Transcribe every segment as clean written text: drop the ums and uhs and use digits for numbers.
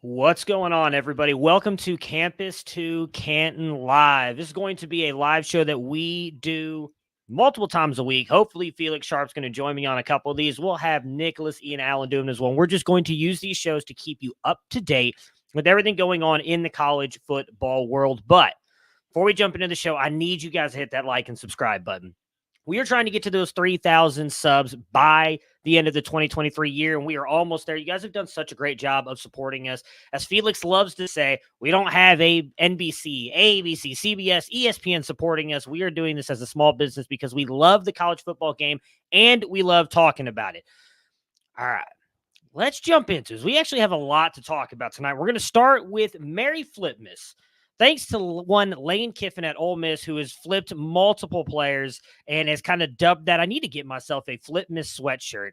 What's going on, everybody? Welcome to Campus to Canton Live. This is going to be a live show that we do multiple times a week. Hopefully, Felix Sharp's going to join me on a couple of these. We'll have Nicholas, Ian Allen doing as well. We're just going to use these shows to keep you up to date with everything going on in the college football world. But before we jump into the show, I need you guys to hit that like and subscribe button. We are trying to get to those 3,000 subs by the end of the 2023 year, and we are almost there. You guys have done such a great job of supporting us. As Felix loves to say, we don't have a NBC, ABC, CBS, ESPN supporting us. We are doing this as a small business because we love the college football game and we love talking about it. All right, let's jump into this. We actually have a lot to talk about tonight. We're going to start with Merry Flipmas. Thanks to one Lane Kiffin at Ole Miss, who has flipped multiple players and has kind of dubbed that. I need to get myself a Flipmas sweatshirt.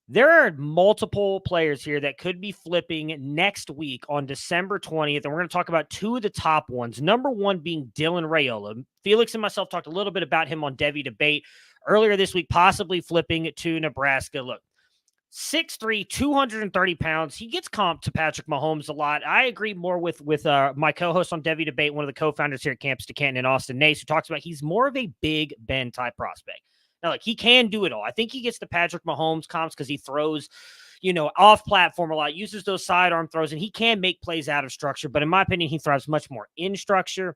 There are multiple players here that could be flipping next week on December 20th, and we're going to talk about two of the top ones. Number one being Dylan Rayola. Felix and myself talked a little bit about him on Devy Debate earlier this week, possibly flipping to Nebraska. Look, 6'3", 230 pounds. He gets comped to Patrick Mahomes a lot. I agree more with my co-host on Devy Debate, one of the co-founders here at Campus to Canton in Austin, Nace, who talks about he's more of a Big Ben type prospect. Now, look, he can do it all. I think he gets the Patrick Mahomes comps because he throws, off platform a lot, uses those sidearm throws, and he can make plays out of structure. But in my opinion, he thrives much more in structure,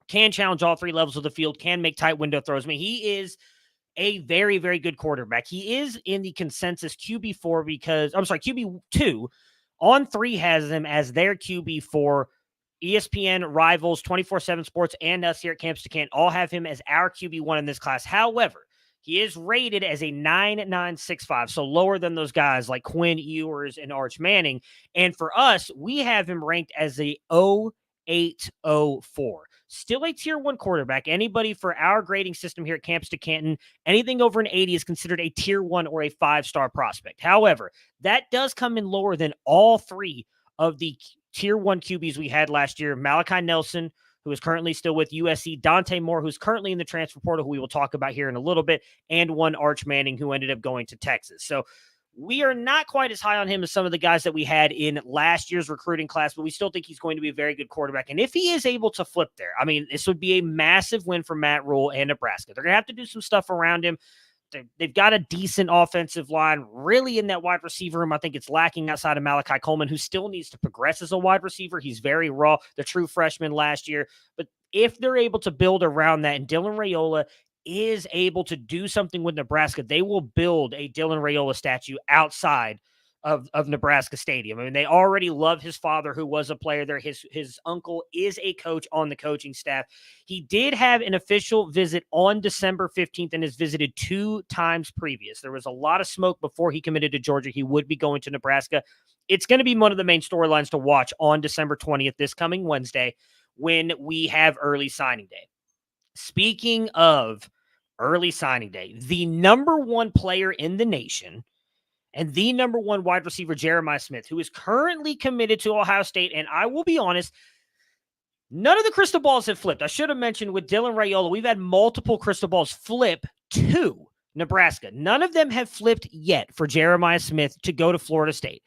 can challenge all three levels of the field, can make tight window throws. I mean, he is a very, very good quarterback. He is in the consensus QB4 QB2. On3 has him as their QB4. ESPN, Rivals, 24/7 Sports, and us here at Campus to Canton all have him as our QB1 in this class. However, he is rated as a 9.965, so lower than those guys like Quinn Ewers and Arch Manning. And for us, we have him ranked as a 0804. Still a tier 1 quarterback. Anybody for our grading system here at Campus to Canton, anything over an 80 is considered a tier 1 or a 5-star prospect. However, that does come in lower than all three of the tier 1 QBs we had last year. Malachi Nelson, who is currently still with USC, Dante Moore, who's currently in the transfer portal, who we will talk about here in a little bit, and one Arch Manning, who ended up going to Texas. So we are not quite as high on him as some of the guys that we had in last year's recruiting class, but we still think he's going to be a very good quarterback. And if he is able to flip there, I mean, this would be a massive win for Matt Rule and Nebraska. They're going to have to do some stuff around him. They've got a decent offensive line. Really, in that wide receiver room, I think it's lacking outside of Malachi Coleman, who still needs to progress as a wide receiver. He's very raw, the true freshman last year. But if they're able to build around that, and Dylan Rayola is able to do something with Nebraska, they will build a Dylan Rayola statue outside of Nebraska Stadium. I mean, they already love his father, who was a player there. His uncle is a coach on the coaching staff. He did have an official visit on December 15th and has visited 2 times previous. There was a lot of smoke before he committed to Georgia. He would be going to Nebraska. It's going to be one of the main storylines to watch on December 20th, this coming Wednesday, when we have early signing day. Speaking of early signing day, the number 1 player in the nation and the number 1 wide receiver, Jeremiah Smith, who is currently committed to Ohio State. And I will be honest, none of the crystal balls have flipped. I should have mentioned with Dylan Rayola, we've had multiple crystal balls flip to Nebraska. None of them have flipped yet for Jeremiah Smith to go to Florida State.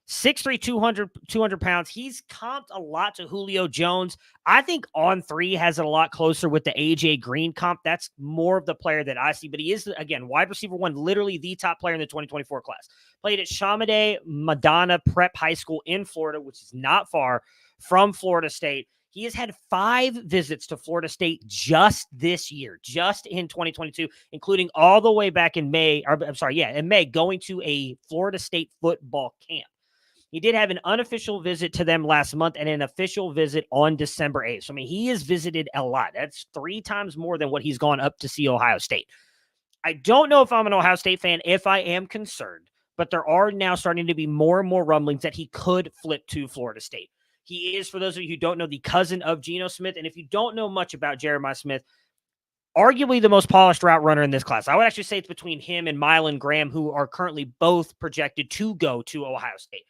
6'3", 200 pounds. He's comped a lot to Julio Jones. I think On3 has it a lot closer with the AJ Green comp. That's more of the player that I see. But he is, again, wide receiver 1, literally the top player in the 2024 class. Played at Chaminade Madonna Prep High School in Florida, which is not far from Florida State. He has had 5 visits to Florida State just this year, just in 2022, including all the way back in May, in May, going to a Florida State football camp. He did have an unofficial visit to them last month and an official visit on December 8th. So, I mean, he has visited a lot. That's 3 times more than what he's gone up to see Ohio State. I don't know if I'm an Ohio State fan, if I am concerned, but there are now starting to be more and more rumblings that he could flip to Florida State. He is, for those of you who don't know, the cousin of Geno Smith. And if you don't know much about Jeremiah Smith, arguably the most polished route runner in this class. I would actually say it's between him and Mylan Graham, who are currently both projected to go to Ohio State.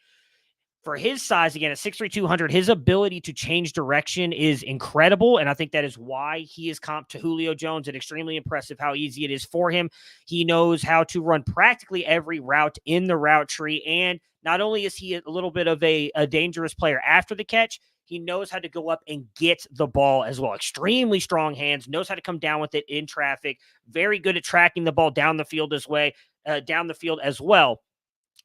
for his size, again, at 6'3", 200, his ability to change direction is incredible, and I think that is why he is comped to Julio Jones, and extremely impressive how easy it is for him. He knows how to run practically every route in the route tree, and not only is he a little bit of a dangerous player after the catch, he knows how to go up and get the ball as well. Extremely strong hands, knows how to come down with it in traffic, very good at tracking the ball down the field as well.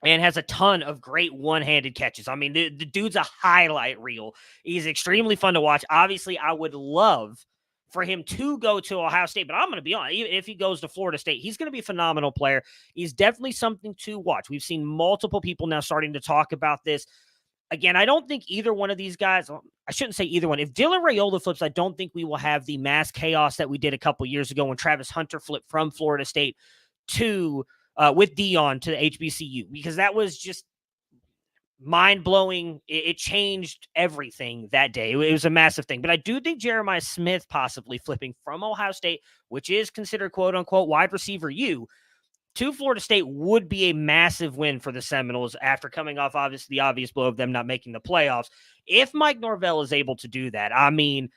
And has a ton of great one-handed catches. I mean, the dude's a highlight reel. He's extremely fun to watch. Obviously, I would love for him to go to Ohio State, but I'm going to be honest, if he goes to Florida State, he's going to be a phenomenal player. He's definitely something to watch. We've seen multiple people now starting to talk about this. Again, I don't think either one of these guys, I shouldn't say either one. If Dylan Rayola flips, I don't think we will have the mass chaos that we did a couple years ago when Travis Hunter flipped from Florida State to with Dion to the HBCU, because that was just mind-blowing. It changed everything that day. It was a massive thing. But I do think Jeremiah Smith possibly flipping from Ohio State, which is considered quote-unquote wide receiver U, to Florida State would be a massive win for the Seminoles after coming off obviously the obvious blow of them not making the playoffs. If Mike Norvell is able to do that, I mean,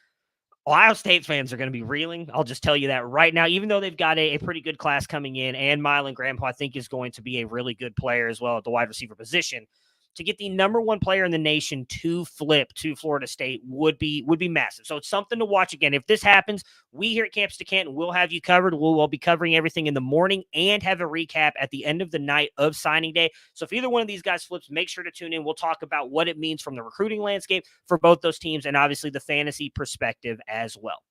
Ohio State fans are going to be reeling. I'll just tell you that right now, even though they've got a pretty good class coming in, and Mylan Graham, who I think is going to be a really good player as well at the wide receiver position, to get the number one player in the nation to flip to Florida State would be massive. So it's something to watch. Again, if this happens, we here at Campus to Canton will have you covered. We'll be covering everything in the morning and have a recap at the end of the night of signing day. So if either one of these guys flips, make sure to tune in. We'll talk about what it means from the recruiting landscape for both those teams and obviously the fantasy perspective as well.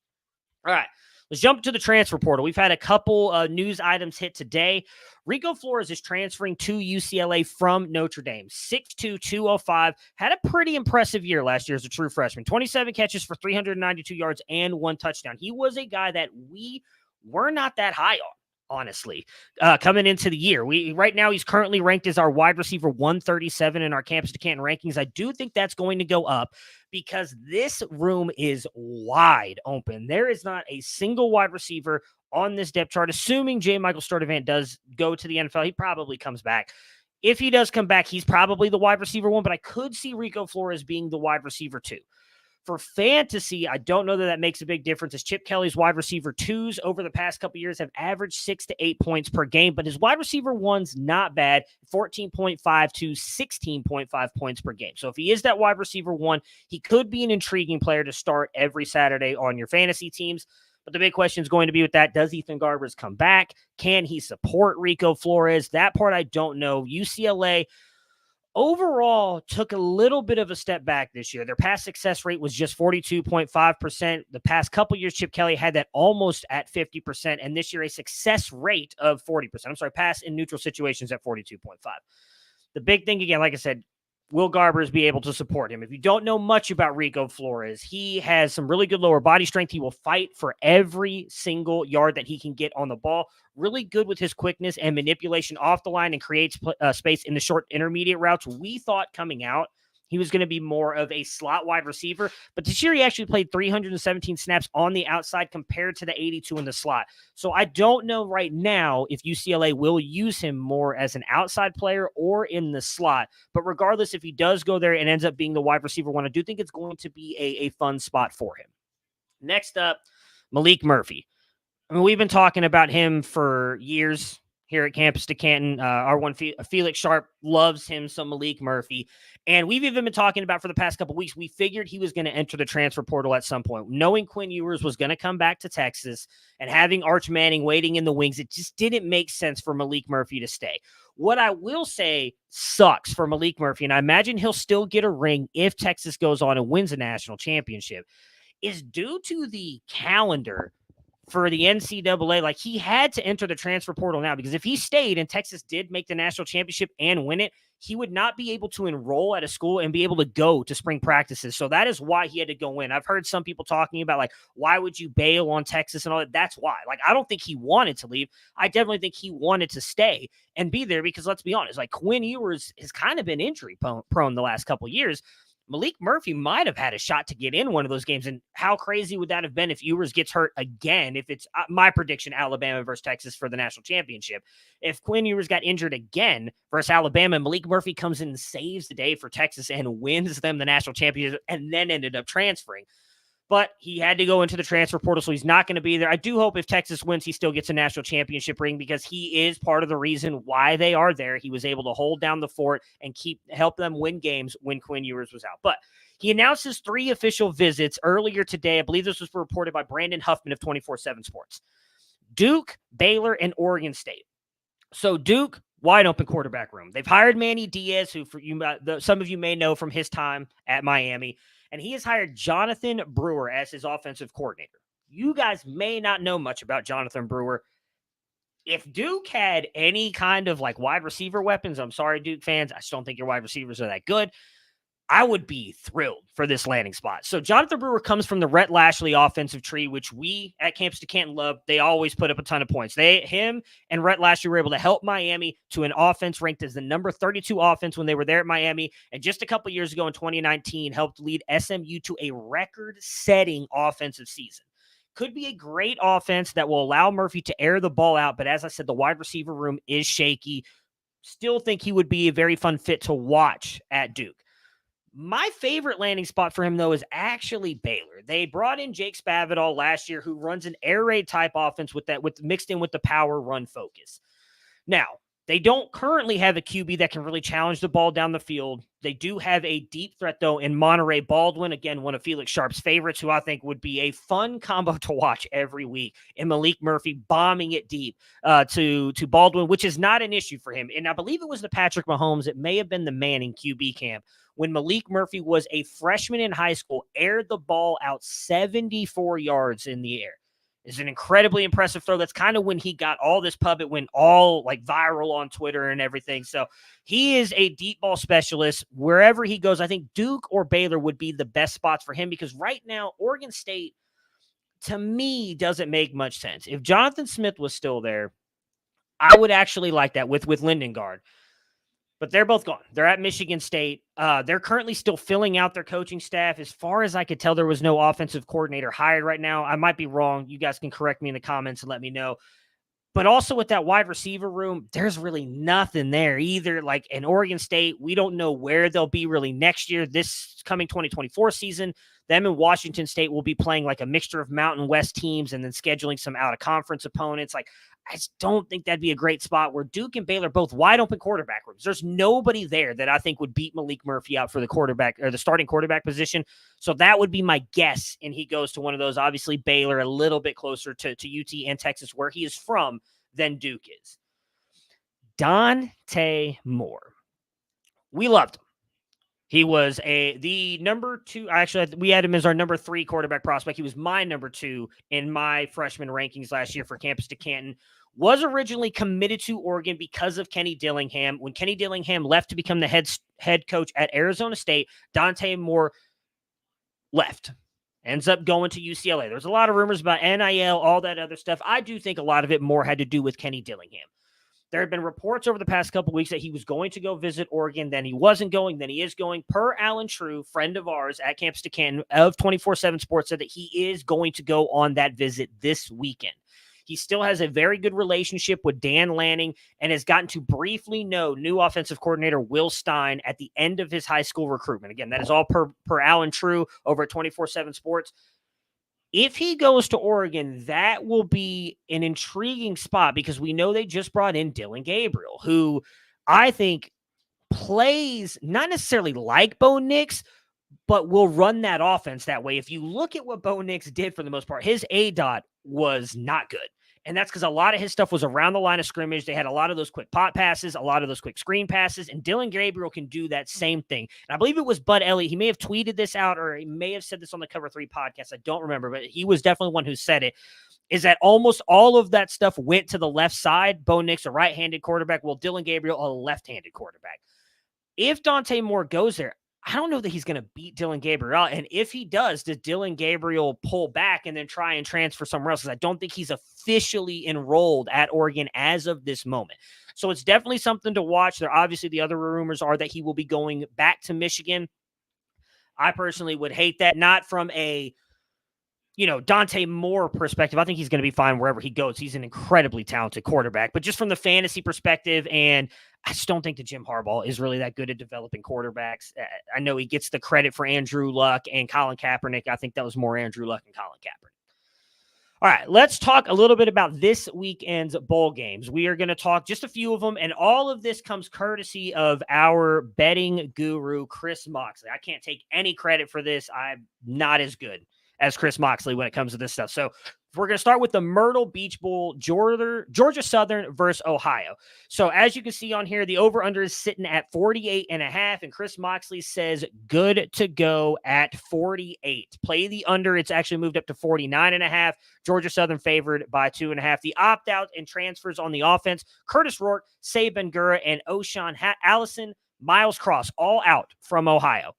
All right. Let's jump to the transfer portal. We've had a couple news items hit today. Rico Flores is transferring to UCLA from Notre Dame. 6'2", 205. Had a pretty impressive year last year as a true freshman. 27 catches for 392 yards and 1 touchdown. He was a guy that we were not that high on, honestly, coming into the year. Right now, he's currently ranked as our wide receiver 137 in our Campus to Canton rankings. I do think that's going to go up because this room is wide open. There is not a single wide receiver on this depth chart, assuming J. Michael Sturdivant does go to the NFL. He probably comes back. If he does come back, he's probably the wide receiver 1, but I could see Rico Flores being the wide receiver 2. For fantasy, I don't know that makes a big difference, as Chip Kelly's wide receiver 2s over the past couple years have averaged 6 to 8 points per game, but his wide receiver 1's not bad, 14.5 to 16.5 points per game. So if he is that wide receiver 1, he could be an intriguing player to start every Saturday on your fantasy teams. But the big question is going to be with that, does Ethan Garbers come back? Can he support Rico Flores? That part I don't know. UCLA overall took a little bit of a step back this year. Their pass success rate was just 42.5%. The past couple years, Chip Kelly had that almost at 50%, and this year a success rate of 40%. I'm sorry, pass in neutral situations at 42.5. The big thing, again, like I said, will Garbers be able to support him? If you don't know much about Rico Flores, he has some really good lower body strength. He will fight for every single yard that he can get on the ball. Really good with his quickness and manipulation off the line and creates space in the short intermediate routes. We thought coming out he was going to be more of a slot wide receiver, but this year he actually played 317 snaps on the outside compared to the 82 in the slot. So I don't know right now if UCLA will use him more as an outside player or in the slot, but regardless, if he does go there and ends up being the wide receiver 1, I do think it's going to be a fun spot for him. Next up, Malik Murphy. I mean, we've been talking about him for years here at Campus to Canton. Our one Felix Sharp loves him some Malik Murphy. And we've even been talking about for the past couple of weeks, we figured he was going to enter the transfer portal at some point. Knowing Quinn Ewers was going to come back to Texas and having Arch Manning waiting in the wings, it just didn't make sense for Malik Murphy to stay. What I will say sucks for Malik Murphy, and I imagine he'll still get a ring if Texas goes on and wins a national championship, is due to the calendar for the NCAA. Like, he had to enter the transfer portal now, because if he stayed and Texas did make the national championship and win it, he would not be able to enroll at a school and be able to go to spring practices. So that is why he had to go in. I've heard some people talking about, like, why would you bail on Texas and all that? That's why. Like, I don't think he wanted to leave. I definitely think he wanted to stay and be there, because let's be honest, like, Quinn Ewers has kind of been injury prone the last couple of years. Malik Murphy might have had a shot to get in one of those games. And how crazy would that have been if Ewers gets hurt again? If it's my prediction, Alabama versus Texas for the national championship. If Quinn Ewers got injured again versus Alabama, Malik Murphy comes in and saves the day for Texas and wins them the national championship and then ended up transferring. But he had to go into the transfer portal, so he's not going to be there. I do hope if Texas wins, he still gets a national championship ring because he is part of the reason why they are there. He was able to hold down the fort and help them win games when Quinn Ewers was out. But he announced his 3 official visits earlier today. I believe this was reported by Brandon Huffman of 24/7 Sports. Duke, Baylor, and Oregon State. So Duke, wide open quarterback room. They've hired Manny Diaz, who some of you may know from his time at Miami. And he has hired Jonathan Brewer as his offensive coordinator. You guys may not know much about Jonathan Brewer. If Duke had any kind of like wide receiver weapons, I'm sorry, Duke fans, I just don't think your wide receivers are that good. I would be thrilled for this landing spot. So Jonathan Brewer comes from the Rhett Lashley offensive tree, which we at Campus to Canton love. They always put up a ton of points. Him and Rhett Lashley were able to help Miami to an offense ranked as the number 32 offense when they were there at Miami. And just a couple years ago in 2019, helped lead SMU to a record-setting offensive season. Could be a great offense that will allow Murphy to air the ball out. But as I said, the wide receiver room is shaky. Still think he would be a very fun fit to watch at Duke. My favorite landing spot for him, though, is actually Baylor. They brought in Jake Spavital last year, who runs an air raid type offense with mixed in with the power run focus. Now, they don't currently have a QB that can really challenge the ball down the field. They do have a deep threat, though, in Monterey Baldwin, again, one of Felix Sharp's favorites, who I think would be a fun combo to watch every week, and Malik Murphy bombing it deep to Baldwin, which is not an issue for him. And I believe it was the Patrick Mahomes. It may have been the Manning QB camp when Malik Murphy was a freshman in high school, aired the ball out 74 yards in the air. It's an incredibly impressive throw. That's kind of when he got all this pub. It went all like viral on Twitter and everything. So he is a deep ball specialist. Wherever he goes, I think Duke or Baylor would be the best spots for him because right now, Oregon State, to me, doesn't make much sense. If Jonathan Smith was still there, I would actually like that with Lindengard. But they're both gone. They're at Michigan State. They're currently still filling out their coaching staff. As far as I could tell, there was no offensive coordinator hired right now. I might be wrong. You guys can correct me in the comments and let me know. But also with that wide receiver room, there's really nothing there either. Like in Oregon State, we don't know where they'll be really next year. This coming 2024 season, them and Washington State will be playing like a mixture of Mountain West teams and then scheduling some out-of-conference opponents. Like, I just don't think that'd be a great spot where Duke and Baylor both wide open quarterback rooms. There's nobody there that I think would beat Malik Murphy out for the quarterback or the starting quarterback position. So that would be my guess. And he goes to one of those, obviously Baylor, a little bit closer to UT and Texas, where he is from, than Duke is. Dante Moore. We loved him. He was the number 2. Actually, we had him as our number 3 quarterback prospect. He was my number 2 in my freshman rankings last year for Campus to Canton. Was originally committed to Oregon because of Kenny Dillingham. When Kenny Dillingham left to become the head coach at Arizona State, Dante Moore left. Ends up going to UCLA. There's a lot of rumors about NIL, all that other stuff. I do think a lot of it more had to do with Kenny Dillingham. There have been reports over the past couple of weeks that he was going to go visit Oregon, then he wasn't going, then he is going. Per Alan True, friend of ours at Campus to Canton of 24/7 Sports, said that he is going to go on that visit this weekend. He still has a very good relationship with Dan Lanning and has gotten to briefly know new offensive coordinator Will Stein at the end of his high school recruitment. Again, that is all per Alan True over at 24/7 Sports. If he goes to Oregon, that will be an intriguing spot because we know they just brought in Dillon Gabriel, who I think plays not necessarily like Bo Nix, but will run that offense that way. If you look at what Bo Nix did for the most part, his ADOT was not good. And that's because a lot of his stuff was around the line of scrimmage. They had a lot of those quick pot passes, a lot of those quick screen passes, and Dillon Gabriel can do that same thing. And I believe it was Bud Elliott. He may have tweeted this out or he may have said this on the Cover 3 podcast. I don't remember, but he was definitely one who said it, is that almost all of that stuff went to the left side. Bo Nix, a right-handed quarterback, while Dillon Gabriel, a left-handed quarterback. If Dante Moore goes there, I don't know that he's going to beat Dillon Gabriel. And if he does Dillon Gabriel pull back and then try and transfer somewhere else? Because I don't think he's officially enrolled at Oregon as of this moment. So it's definitely something to watch. There, obviously, the other rumors are that he will be going back to Michigan. I personally would hate that, not from a Dante Moore perspective. I think he's going to be fine wherever he goes. He's an incredibly talented quarterback, but just from the fantasy perspective, and I just don't think that Jim Harbaugh is really that good at developing quarterbacks. I know he gets the credit for Andrew Luck and Colin Kaepernick. I think that was more Andrew Luck and Colin Kaepernick. All right, let's talk a little bit about this weekend's bowl games. We are going to talk just a few of them, and all of this comes courtesy of our betting guru, Chris Moxley. I can't take any credit for this. I'm not as good as Chris Moxley when it comes to this stuff. So we're going to start with the Myrtle Beach Bowl, Georgia Southern versus Ohio. So as you can see on here, the over-under is sitting at 48.5, and Chris Moxley says good to go at 48. Play the under. It's actually moved up to 49.5. Georgia Southern favored by 2.5. The opt-out and transfers on the offense, Curtis Rourke, Saban Gura, and O'Shawn Allison, Miles Cross, all out from Ohio.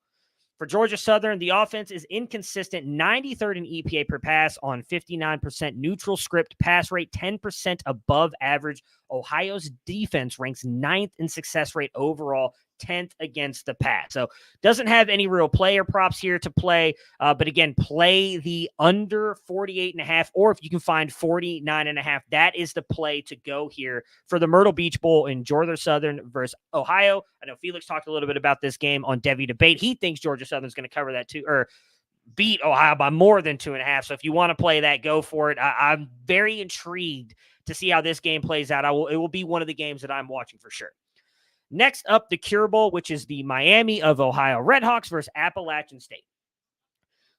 For Georgia Southern, the offense is inconsistent, 93rd in EPA per pass on 59% neutral script pass rate, 10% above average. Ohio's defense ranks 9th in success rate overall, 10th against the pass. So doesn't have any real player props here to play. But again, play the under 48.5, or if you can find 49.5, that is the play to go here for the Myrtle Beach Bowl in Georgia Southern versus Ohio. I know Felix talked a little bit about this game on Devi Debate. He thinks Georgia Southern is going to cover that too, or beat Ohio by more than 2.5. So if you want to play that, go for it. I'm very intrigued to see how this game plays out. It will be one of the games that I'm watching for sure. Next up, the Cure Bowl, which is the Miami of Ohio Redhawks versus Appalachian State.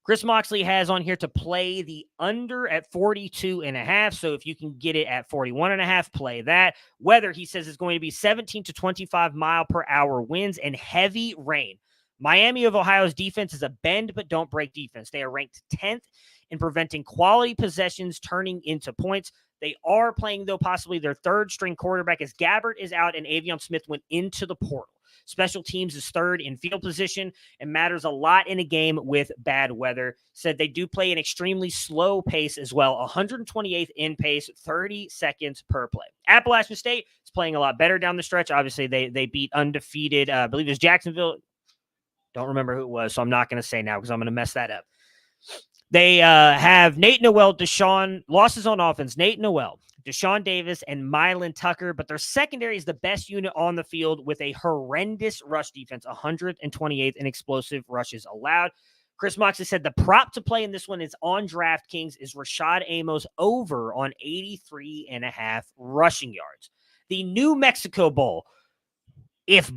Chris Moxley has on here to play the under at 42.5. So if you can get it at 41.5, play that. Weather, he says, is going to be 17 to 25 mile per hour winds and heavy rain. Miami of Ohio's defense is a bend but don't break defense. They are ranked 10th in preventing quality possessions turning into points. They are playing, though, possibly their third string quarterback as Gabbert is out and Avion Smith went into the portal. Special teams is third in field position and matters a lot in a game with bad weather. Said they do play an extremely slow pace as well, 128th in pace, 30 seconds per play. Appalachian State is playing a lot better down the stretch. Obviously, they beat undefeated, I believe it was Jacksonville. Don't remember who it was, so I'm not going to say now because I'm going to mess that up. They have Nate Noel, losses on offense, Nate Noel, Deshaun Davis, and Mylan Tucker, but their secondary is the best unit on the field with a horrendous rush defense, 128th in explosive rushes allowed. Chris Moxley said the prop to play in this one is on DraftKings is Rashad Amos over on 83.5 rushing yards. The New Mexico Bowl, if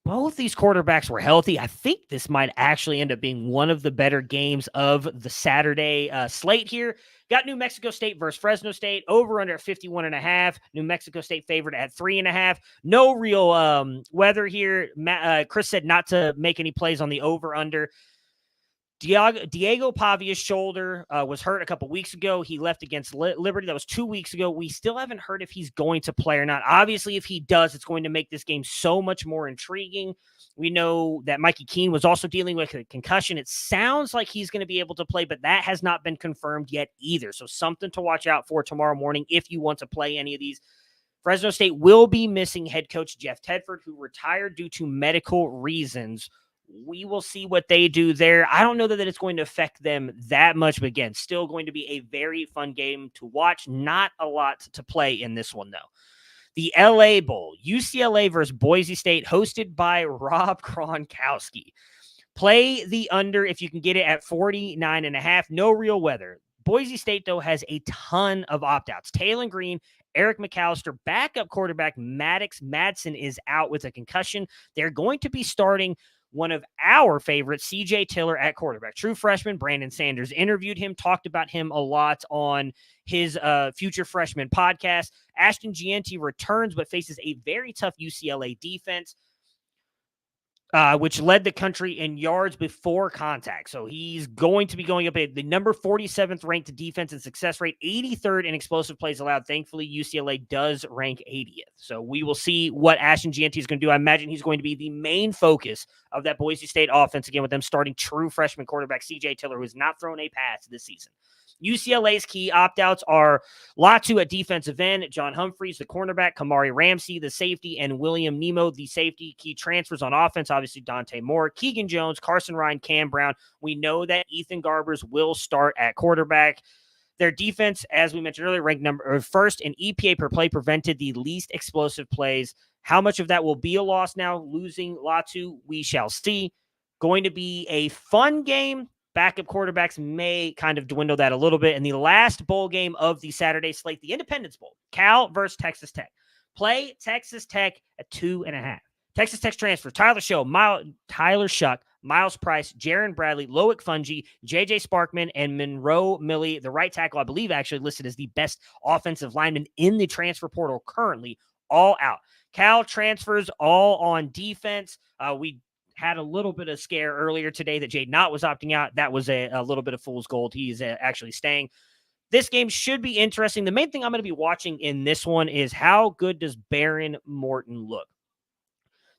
both these quarterbacks were healthy, I think this might actually end up being one of the better games of the Saturday slate here. Got New Mexico State versus Fresno State, over under at 51.5. New Mexico State favored at 3.5. No real weather here. Chris said not to make any plays on the over under. Diego Pavia's shoulder was hurt a couple weeks ago. He left against Liberty. That was 2 weeks ago. We still haven't heard if he's going to play or not. Obviously, if he does, it's going to make this game so much more intriguing. We know that Mikey Keene was also dealing with a concussion. It sounds like he's going to be able to play, but that has not been confirmed yet either. So something to watch out for tomorrow morning if you want to play any of these. Fresno State will be missing head coach Jeff Tedford, who retired due to medical reasons. We will see what they do there. I don't know that it's going to affect them that much, but again, still going to be a very fun game to watch. Not a lot to play in this one, though. The LA Bowl, UCLA versus Boise State, hosted by Rob Gronkowski. Play the under if you can get it at 49.5. No real weather. Boise State, though, has a ton of opt-outs. Taylor Green, Eric McAllister, backup quarterback Maddox Madsen is out with a concussion. They're going to be starting one of our favorites, CJ Tiller at quarterback. True freshman, Brandon Sanders interviewed him, talked about him a lot on his Future Freshman podcast. Ashton Gianti returns, but faces a very tough UCLA defense, which led the country in yards before contact. So he's going to be going up at the number 47th ranked defense and success rate, 83rd in explosive plays allowed. Thankfully, UCLA does rank 80th. So we will see what Ashton Gianti is going to do. I imagine he's going to be the main focus of that Boise State offense, again, with them starting true freshman quarterback CJ Tiller, who has not thrown a pass this season. UCLA's key opt-outs are Latu at defensive end, John Humphreys, the cornerback, Kamari Ramsey, the safety, and William Nemo, the safety. Key transfers on offense, obviously Dante Moore, Keegan Jones, Carson Ryan, Cam Brown. We know that Ethan Garbers will start at quarterback. Their defense, as we mentioned earlier, ranked first in EPA per play, prevented the least explosive plays. How much of that will be a loss now, losing Latu? We shall see. Going to be a fun game. Backup quarterbacks may kind of dwindle that a little bit. And the last bowl game of the Saturday slate, the Independence Bowl, Cal versus Texas Tech. Play Texas Tech at 2.5. Texas Tech transfers Tyler Shuck, Miles Price, Jaron Bradley, Loic Fungi, J.J. Sparkman, and Monroe Millie, the right tackle, I believe actually listed as the best offensive lineman in the transfer portal currently, all out. Cal transfers all on defense. We had a little bit of scare earlier today that Jade Knott was opting out. That was a little bit of fool's gold. He's actually staying. This game should be interesting. The main thing I'm going to be watching in this one is how good does Baron Morton look?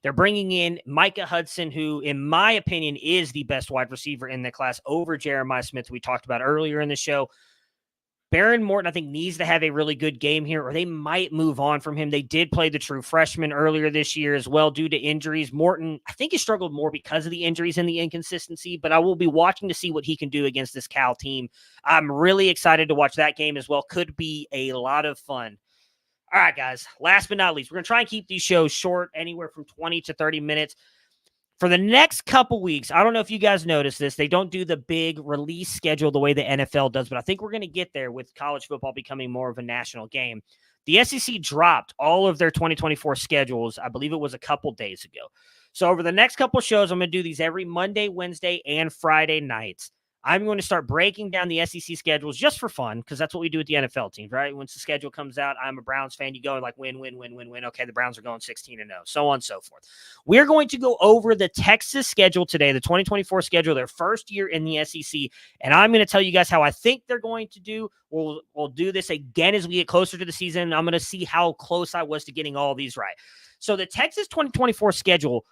They're bringing in Micah Hudson, who, in my opinion, is the best wide receiver in the class over Jeremiah Smith, we talked about earlier in the show. Baron Morton, I think, needs to have a really good game here, or they might move on from him. They did play the true freshman earlier this year as well due to injuries. Morton, I think he struggled more because of the injuries and the inconsistency, but I will be watching to see what he can do against this Cal team. I'm really excited to watch that game as well. Could be a lot of fun. All right, guys, last but not least, we're going to try and keep these shows short, anywhere from 20 to 30 minutes. For the next couple weeks, I don't know if you guys noticed this, they don't do the big release schedule the way the NFL does, but I think we're going to get there with college football becoming more of a national game. The SEC dropped all of their 2024 schedules, I believe it was a couple days ago. So over the next couple shows, I'm going to do these every Monday, Wednesday, and Friday nights. I'm going to start breaking down the SEC schedules just for fun, because that's what we do with the NFL teams, right? Once the schedule comes out, I'm a Browns fan. You go and like win. Okay, the Browns are going 16-0, so on and so forth. We're going to go over the Texas schedule today, the 2024 schedule, their first year in the SEC, and I'm going to tell you guys how I think they're going to do. We'll do this again as we get closer to the season. I'm going to see how close I was to getting all these right. So the Texas 2024 schedule,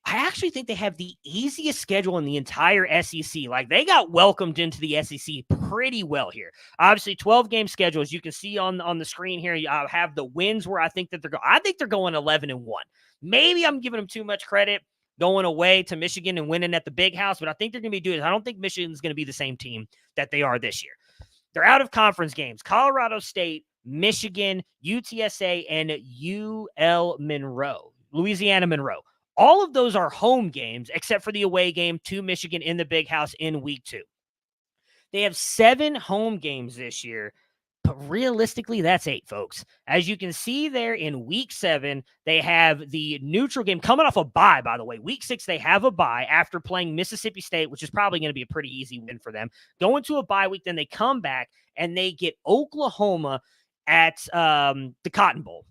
I actually think they have the easiest schedule in the entire SEC. Like, they got welcomed into the SEC pretty well here. Obviously, 12-game schedules. You can see on the screen here, you have the wins where I think that they're going. I think they're going 11-1. Maybe I'm giving them too much credit going away to Michigan and winning at the Big House, but I think they're going to be doing it. I don't think Michigan's going to be the same team that they are this year. They're out of conference games. Colorado State, Michigan, UTSA, and Louisiana Monroe. All of those are home games, except for the away game to Michigan in the Big House in week 2. They have 7 home games this year, but realistically, that's 8, folks. As you can see there in week 7, they have the neutral game coming off a bye, by the way. Week 6, they have a bye after playing Mississippi State, which is probably going to be a pretty easy win for them. Going to a bye week, then they come back and they get Oklahoma at the Cotton Bowl.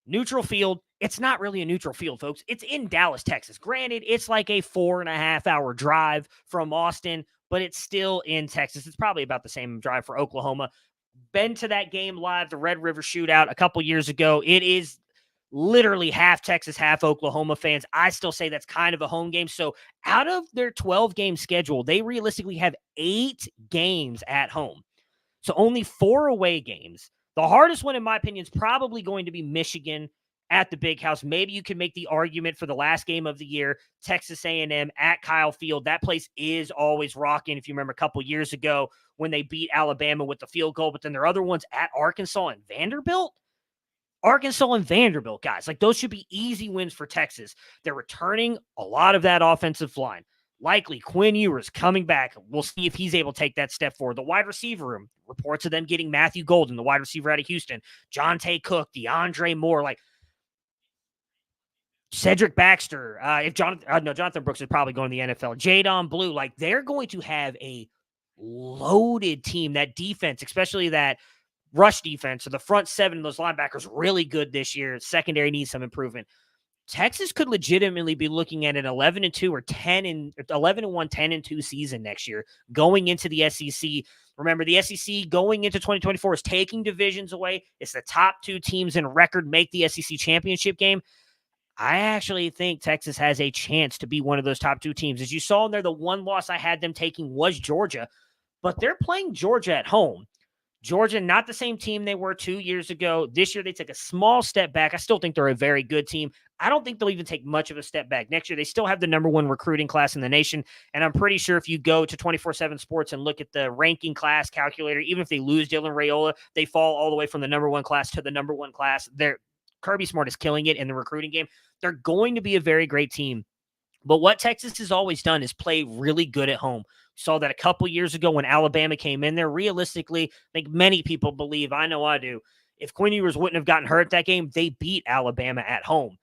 Neutral field. It's not really a neutral field, folks. It's in Dallas, Texas. Granted, it's like a 4.5-hour drive from Austin, but it's still in Texas. It's probably about the same drive for Oklahoma. Been to that game live, the Red River Shootout, a couple years ago. It is literally half Texas, half Oklahoma fans. I still say that's kind of a home game. So out of their 12-game schedule, they realistically have 8 games at home. So only 4 away games. The hardest one, in my opinion, is probably going to be Michigan at the Big House. Maybe you can make the argument for the last game of the year, Texas A&M at Kyle Field. That place is always rocking. If you remember a couple years ago when they beat Alabama with the field goal, but then there are other ones at Arkansas and Vanderbilt. Arkansas and Vanderbilt, guys, like those should be easy wins for Texas. They're returning a lot of that offensive line. Likely Quinn Ewers coming back. We'll see if he's able to take that step forward. The wide receiver room, reports of them getting Matthew Golden, the wide receiver out of Houston, Jonte Cook, DeAndre Moore, like Cedric Baxter. Jonathan Brooks is probably going to the NFL. Jadon Blue, like they're going to have a loaded team. That defense, especially that rush defense, so the front 7 of those linebackers, really good this year. Secondary needs some improvement. Texas could legitimately be looking at an 11-2 or 11-1, 10-2 season next year going into the SEC. Remember, the SEC going into 2024 is taking divisions away. It's the top 2 teams in record make the SEC championship game. I actually think Texas has a chance to be one of those top 2 teams. As you saw in there, the one loss I had them taking was Georgia. but they're playing Georgia at home. Georgia, not the same team they were 2 years ago. This year, they took a small step back. I still think they're a very good team. I don't think they'll even take much of a step back. Next year, they still have the number one recruiting class in the nation. And I'm pretty sure if you go to 24/7 Sports and look at the ranking class calculator, even if they lose Dylan Rayola, they fall all the way from the number one class to the number one class. Kirby Smart is killing it in the recruiting game. They're going to be a very great team. But what Texas has always done is play really good at home. We saw that a couple years ago when Alabama came in there. Realistically, I think many people believe, I know I do, if Quinn Ewers wouldn't have gotten hurt that game, they beat Alabama at home.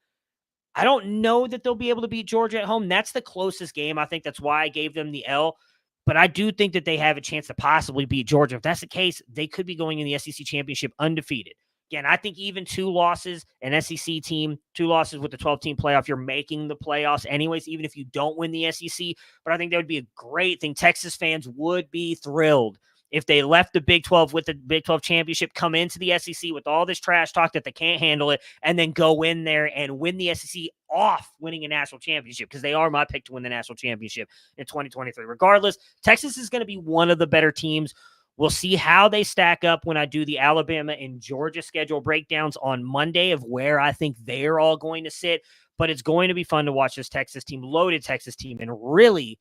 I don't know that they'll be able to beat Georgia at home. That's the closest game. I think that's why I gave them the L. But I do think that they have a chance to possibly beat Georgia. If that's the case, they could be going in the SEC championship undefeated. Again, I think even 2 losses, an SEC team, 2 losses with the 12-team playoff, you're making the playoffs anyways, even if you don't win the SEC. But I think that would be a great thing. Texas fans would be thrilled if they left the Big 12 with the Big 12 championship, come into the SEC with all this trash talk that they can't handle it, and then go in there and win the SEC off winning a national championship, because they are my pick to win the national championship in 2023. Regardless, Texas is going to be one of the better teams. We'll see how they stack up when I do the Alabama and Georgia schedule breakdowns on Monday of where I think they're all going to sit. But it's going to be fun to watch this Texas team, loaded Texas team. And really,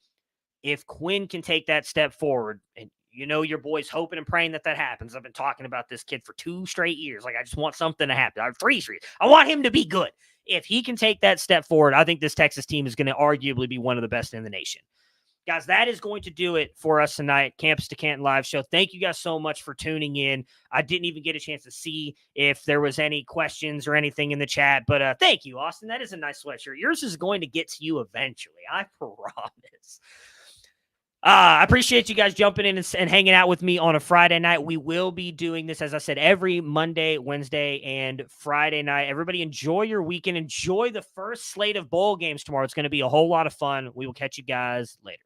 if Quinn can take that step forward, and you know your boy's hoping and praying that happens. I've been talking about this kid for 2 straight years. Like, I just want something to happen. I have 3 straight. I want him to be good. If he can take that step forward, I think this Texas team is going to arguably be one of the best in the nation. Guys, that is going to do it for us tonight. Campus to Canton live show. Thank you guys so much for tuning in. I didn't even get a chance to see if there was any questions or anything in the chat, but thank you, Austin. That is a nice sweatshirt. Yours is going to get to you eventually. I promise. I appreciate you guys jumping in and hanging out with me on a Friday night. We will be doing this, as I said, every Monday, Wednesday, and Friday night. Everybody enjoy your weekend. Enjoy the first slate of bowl games tomorrow. It's going to be a whole lot of fun. We will catch you guys later.